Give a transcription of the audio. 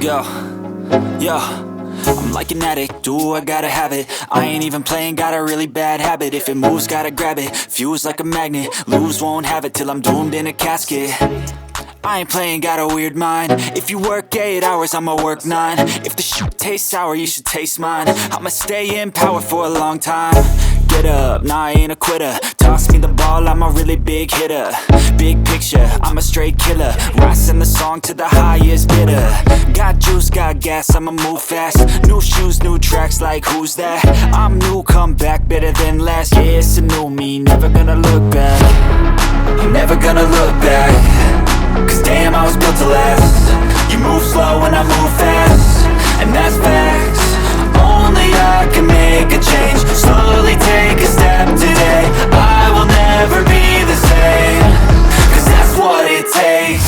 Let's go. Yo, I'm like an addict, do I gotta have it. I ain't even playing, got a really bad habit. If it moves, gotta grab it, fuse like a magnet. Lose, won't have it till I'm doomed in a casket. I ain't playing, got a weird mind. If you work 8 hours, I'ma work 9. If the shit tastes sour, you should taste mine. I'ma stay in power for a long time. Get up, nah, I ain't a quitter. Toss me the ball, I'm a really big hitter. Big picture, I'm a straight killer. Rising the song to the highest bidder. Got juice, got gas, I'ma move fast. New shoes, new tracks, like who's that? I'm new, come back, better than last. Yeah, it's a new me, never gonna look back. I'm never gonna look back. Cause damn, I was built to last. You move slow and I move fast, and that's facts. Only I can make a change. Slowly take a step today. I will never be the same, cause that's what it takes.